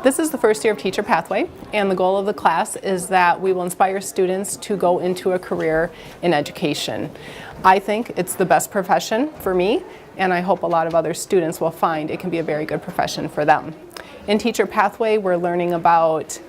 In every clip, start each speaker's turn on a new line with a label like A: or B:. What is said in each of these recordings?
A: This is the first year of Teacher Pathway, and the goal of the class is that we will inspire students to go into a career in education. I think it's the best profession for me, and I hope a lot of other students will find it can be a very good profession for them. In Teacher Pathway, we're learning about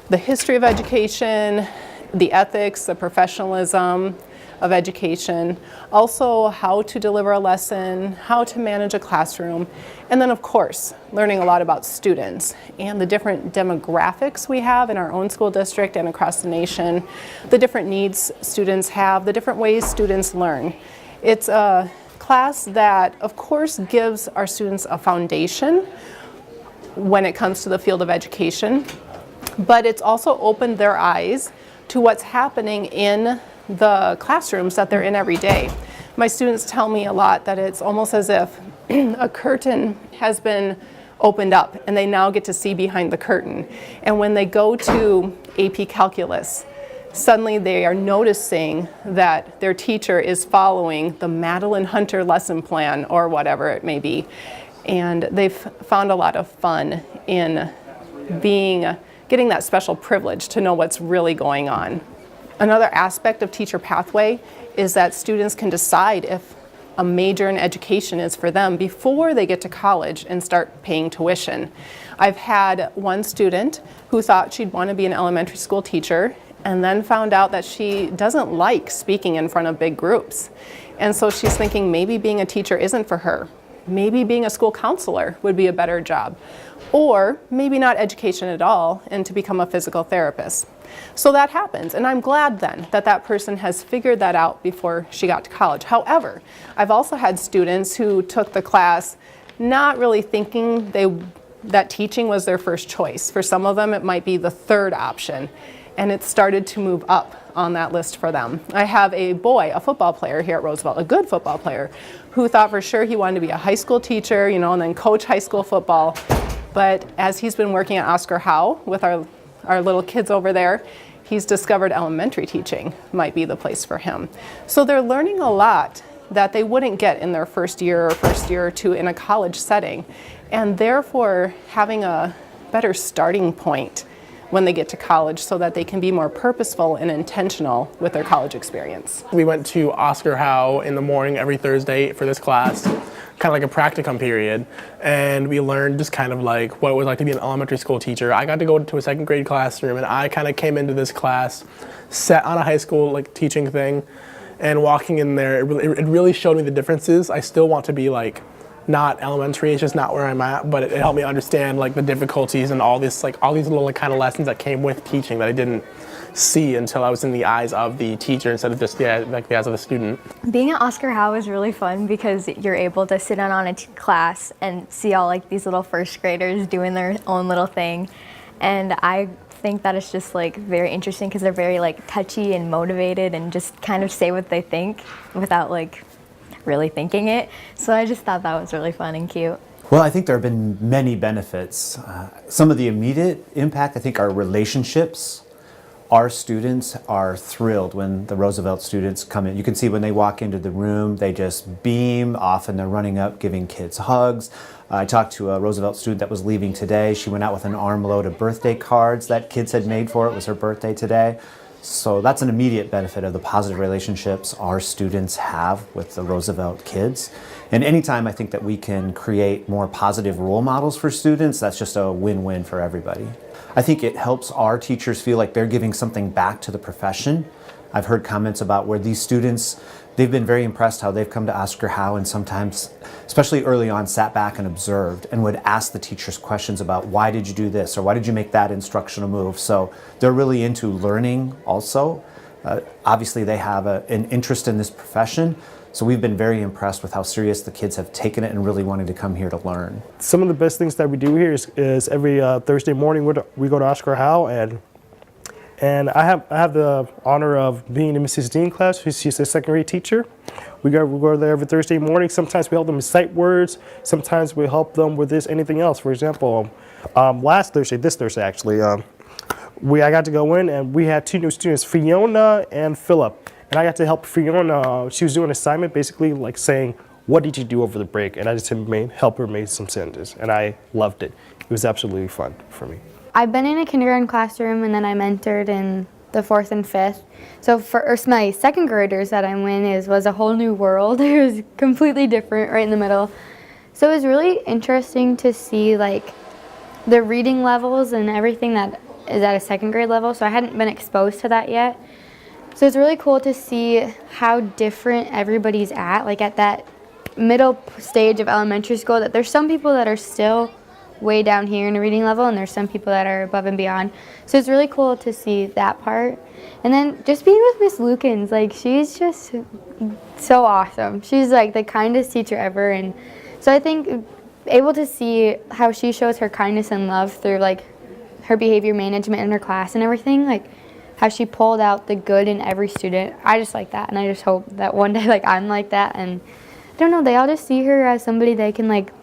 A: the history of education, the ethics, the professionalism of education, also how to deliver a lesson, how to manage a classroom, and then of course learning a lot about students and the different demographics we have in our own school district and across the nation, the different needs students have, the different ways students learn. It's a class that of course gives our students a foundation when it comes to the field of education, but it's also opened their eyes to what's happening in the classrooms that they're in every day. My students tell me a lot that it's almost as if a curtain has been opened up and they now get to see behind the curtain. And when they go to AP Calculus, suddenly they are noticing that their teacher is following the Madeline Hunter lesson plan or whatever it may be. And they've found a lot of fun in getting that special privilege to know what's really going on. Another aspect of Teacher Pathway is that students can decide if a major in education is for them before they get to college and start paying tuition. I've had one student who thought she'd want to be an elementary school teacher and then found out that she doesn't like speaking in front of big groups. And so she's thinking maybe being a teacher isn't for her. Maybe being a school counselor would be a better job. Or maybe not education at all and to become a physical therapist. So that happens, and I'm glad then that that person has figured that out before she got to college. However, I've also had students who took the class not really thinking that teaching was their first choice. For some of them, it might be the third option, and it started to move up on that list for them. I have a boy, a football player here at Roosevelt, a good football player, who thought for sure he wanted to be a high school teacher, and then coach high school football. But as he's been working at Oscar Howe with our little kids over there, he's discovered elementary teaching might be the place for him. So they're learning a lot that they wouldn't get in their first year or two in a college setting, and therefore having a better starting point when they get to college so that they can be more purposeful and intentional with their college experience.
B: We went to Oscar Howe in the morning every Thursday for this class, kind of like a practicum period, and we learned just kind of like what it was like to be an elementary school teacher. I got to go to a second grade classroom, and I kind of came into this class set on a high school teaching thing, and walking in there, it really showed me the differences. I still want to be not elementary, it's just not where I'm at, but it helped me understand the difficulties and all these little kind of lessons that came with teaching that I didn't see until I was in the eyes of the teacher instead of just the eyes of the student.
C: Being at Oscar Howe is really fun because you're able to sit in on a class and see all these little first graders doing their own little thing, and I think that it's just very interesting because they're very touchy and motivated and just kind of say what they think without really thinking it. So I just thought that was really fun and cute.
D: Well, I think there have been many benefits. Some of the immediate impact, I think, are relationships. Our students are thrilled when the Roosevelt students come in. You can see when they walk into the room, they just beam. Often they're running up, giving kids hugs. I talked to a Roosevelt student that was leaving today. She went out with an armload of birthday cards that kids had made for her. It was her birthday today. So that's an immediate benefit of the positive relationships our students have with the Roosevelt kids. And anytime I think that we can create more positive role models for students, that's just a win-win for everybody. I think it helps our teachers feel like they're giving something back to the profession. I've heard comments about where these students, they've been very impressed how they've come to Oscar Howe and sometimes, especially early on, sat back and observed and would ask the teachers questions about why did you do this or why did you make that instructional move. So they're really into learning also. Obviously they have an interest in this profession, so we've been very impressed with how serious the kids have taken it and really wanting to come here to learn.
E: Some of the best things that we do here is every Thursday morning we go to Oscar Howe, and I have the honor of being in Mrs. Dean class. She's a second grade teacher. We go there every Thursday morning. Sometimes we help them recite words. Sometimes we help them with anything else. For example, this Thursday actually, I got to go in and we had two new students, Fiona and Philip. And I got to help Fiona. She was doing an assignment basically saying what did you do over the break? And I just help her make some sentences, and I loved it. It was absolutely fun for me.
F: I've been in a kindergarten classroom, and then I mentored in the 4th and 5th. So for my second graders that I'm in was a whole new world. It was completely different right in the middle. So it was really interesting to see like the reading levels and everything that is at a second grade level. So I hadn't been exposed to that yet. So it's really cool to see how different everybody's at, like at that middle stage of elementary school, that there's some people that are still way down here in a reading level, and there's some people that are above and beyond. So it's really cool to see that part. And then just being with Miss Lukens, like she's just so awesome. She's like the kindest teacher ever, and so I think able to see how she shows her kindness and love through like her behavior management in her class and everything, like how she pulled out the good in every student. I just like that, and I just hope that one day like I'm like that, and I don't know, they all just see her as somebody they can like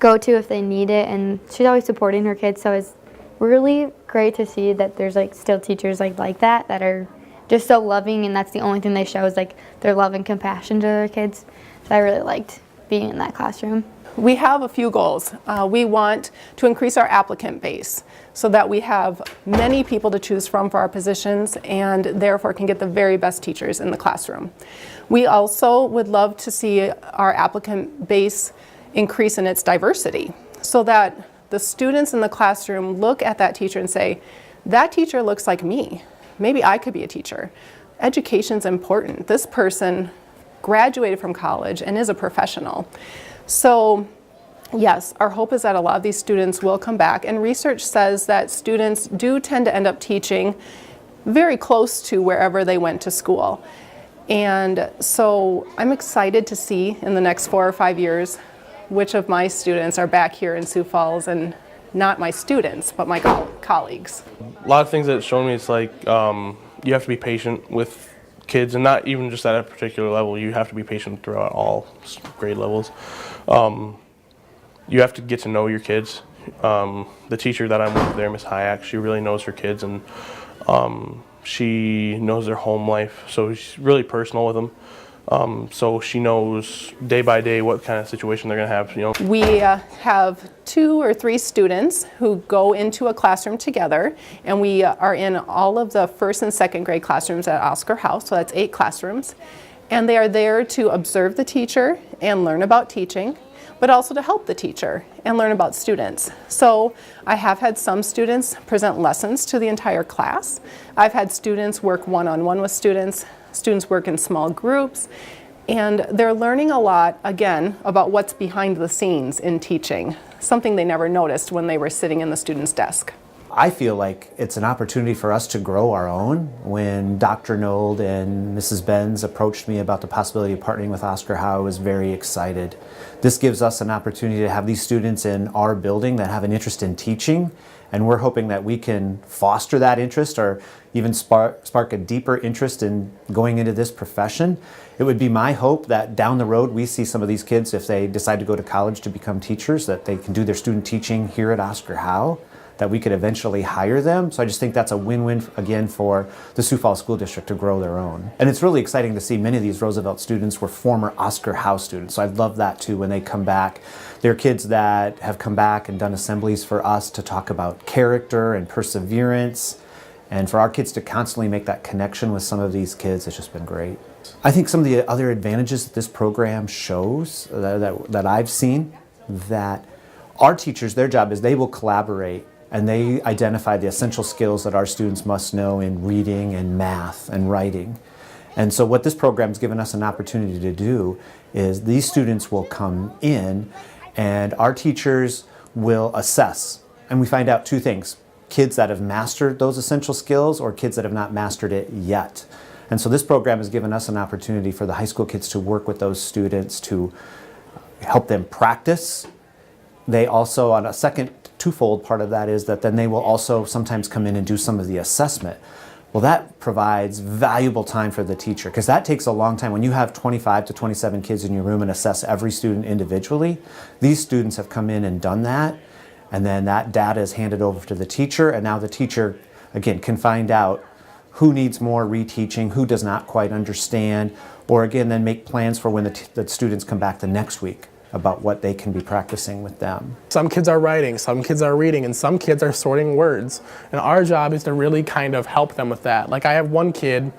F: go to if they need it, and she's always supporting her kids. So it's really great to see that there's like still teachers like that are just so loving, and that's the only thing they show is like their love and compassion to their kids. So I really liked being in that classroom.
A: We have a few goals. We want to increase our applicant base so that we have many people to choose from for our positions, and therefore can get the very best teachers in the classroom. We also would love to see our applicant base increase in its diversity so that the students in the classroom look at that teacher and say, that teacher looks like me. Maybe I could be a teacher. Education's important. This person graduated from college and is a professional. So yes, our hope is that a lot of these students will come back, and research says that students do tend to end up teaching very close to wherever they went to school. And so I'm excited to see in the next 4 or 5 years which of my students are back here in Sioux Falls, and not my students, but my colleagues.
G: A lot of things that it's shown me, it's like you have to be patient with kids, and not even just at a particular level. You have to be patient throughout all grade levels. You have to get to know your kids. The teacher that I'm with there, Miss Hayek, she really knows her kids, and she knows their home life, so she's really personal with them. So she knows day by day what kind of situation they're going to have. You know,
A: we have 2 or 3 students who go into a classroom together, and we are in all of the 1st and 2nd grade classrooms at Oscar House, so that's 8 classrooms. And they are there to observe the teacher and learn about teaching, but also to help the teacher and learn about students. So I have had some students present lessons to the entire class. I've had students work one-on-one with students. Students work in small groups, and they're learning a lot, again, about what's behind the scenes in teaching, something they never noticed when they were sitting in the student's desk.
D: I feel like it's an opportunity for us to grow our own. When Dr. Nold and Mrs. Benz approached me about the possibility of partnering with Oscar Howe, I was very excited. This gives us an opportunity to have these students in our building that have an interest in teaching, and we're hoping that we can foster that interest or even spark a deeper interest in going into this profession. It would be my hope that down the road we see some of these kids, if they decide to go to college to become teachers, that they can do their student teaching here at Oscar Howe, that we could eventually hire them. So I just think that's a win-win, again, for the Sioux Falls School District to grow their own. And it's really exciting to see many of these Roosevelt students were former Oscar Howe students. So I love that too when they come back. They're kids that have come back and done assemblies for us to talk about character and perseverance. And for our kids to constantly make that connection with some of these kids, it's just been great. I think some of the other advantages that this program shows that I've seen, that our teachers, their job is they will collaborate and they identify the essential skills that our students must know in reading and math and writing. And so what this program's given us an opportunity to do is these students will come in and our teachers will assess. And we find out 2 things: kids that have mastered those essential skills or kids that have not mastered it yet. And so this program has given us an opportunity for the high school kids to work with those students to help them practice. They also, on a second twofold part of that, is that then they will also sometimes come in and do some of the assessment. Well, that provides valuable time for the teacher, because that takes a long time. When you have 25 to 27 kids in your room and assess every student individually, these students have come in and done that, and then that data is handed over to the teacher, and now the teacher, again, can find out who needs more reteaching, who does not quite understand, Or again, then make plans for when the students come back the next week about what they can be practicing with them.
B: Some kids are writing, some kids are reading, and some kids are sorting words. And our job is to really kind of help them with that. Like I have one kid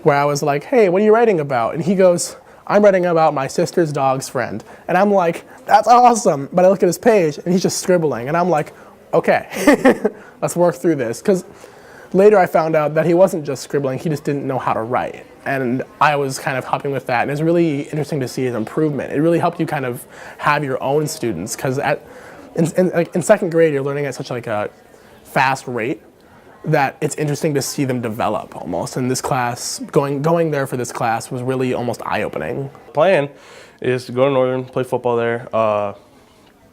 B: where I was like, hey, what are you writing about? And he goes, I'm writing about my sister's dog's friend. And I'm like, that's awesome. But I look at his page and he's just scribbling. And I'm like, okay, let's work through this. Because later I found out that he wasn't just scribbling, he just didn't know how to write. And I was kind of helping with that. And it was really interesting to see his improvement. It really helped you kind of have your own students. Because in second grade, you're learning at such like a fast rate that it's interesting to see them develop almost. And this class, going there for this class was really almost eye-opening.
G: Plan is to go to Northern, play football there,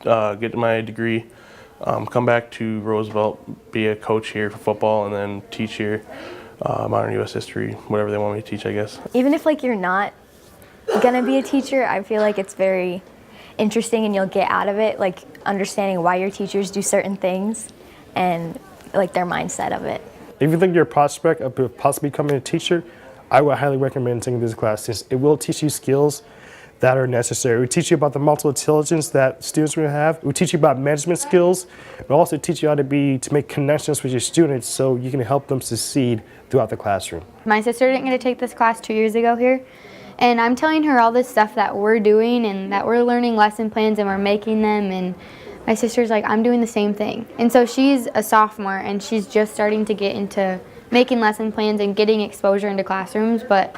G: get my degree, come back to Roosevelt, be a coach here for football, and then teach here, modern U.S. history, whatever they want me to teach, I guess.
C: Even if like you're not gonna be a teacher, I feel like it's very interesting and you'll get out of it, like understanding why your teachers do certain things and like their mindset of it.
E: If you think you're a prospect of possibly becoming a teacher, I would highly recommend taking this class since it will teach you skills that are necessary. It will teach you about the multiple intelligence that students will have. It will teach you about management skills. It will also teach you how to make connections with your students so you can help them succeed throughout the classroom.
F: My sister didn't get to take this class 2 years ago here, and I'm telling her all this stuff that we're doing and that we're learning lesson plans and we're making them, and my sister's like, I'm doing the same thing. And so she's a sophomore and she's just starting to get into making lesson plans and getting exposure into classrooms, but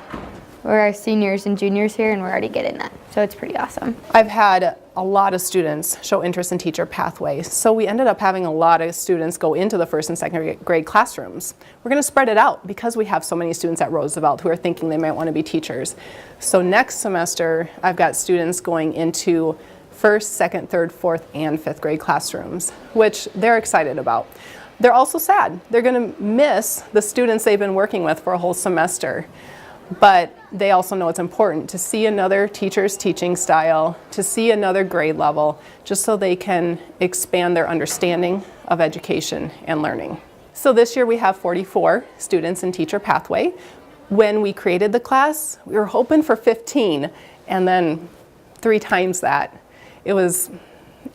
F: we're seniors and juniors here and we're already getting that. So it's pretty awesome.
A: I've had a lot of students show interest in teacher pathways. So we ended up having a lot of students go into the first and second grade classrooms. We're going to spread it out because we have so many students at Roosevelt who are thinking they might want to be teachers. So next semester, I've got students going into first, second, third, fourth, and fifth grade classrooms, which they're excited about. They're also sad. They're going to miss the students they've been working with for a whole semester. But they also know it's important to see another teacher's teaching style, to see another grade level, just so they can expand their understanding of education and learning. So this year we have 44 students in Teacher Pathway. When we created the class, we were hoping for 15, and then 3 times that. It was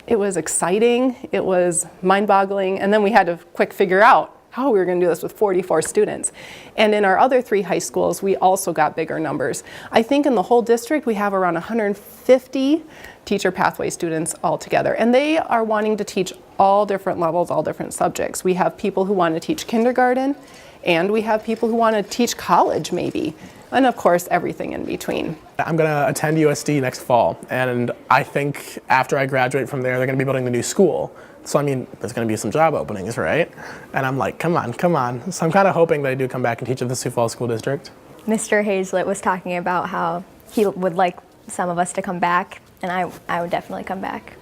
A: exciting, it was mind-boggling, and then we had to quick figure out how we were going to do this with 44 students. And in our other 3 high schools, we also got bigger numbers. I think in the whole district, we have around 150 Teacher Pathway students altogether. And they are wanting to teach all different levels, all different subjects. We have people who want to teach kindergarten, and we have people who want to teach college maybe. And of course, everything in between.
B: I'm going to attend USD next fall, and I think after I graduate from there, they're going to be building the new school. So I mean, there's going to be some job openings, right? And I'm like, come on. So I'm kind of hoping that I do come back and teach at the Sioux Falls School District.
C: Mr. Hazlett was talking about how he would like some of us to come back, and I would definitely come back.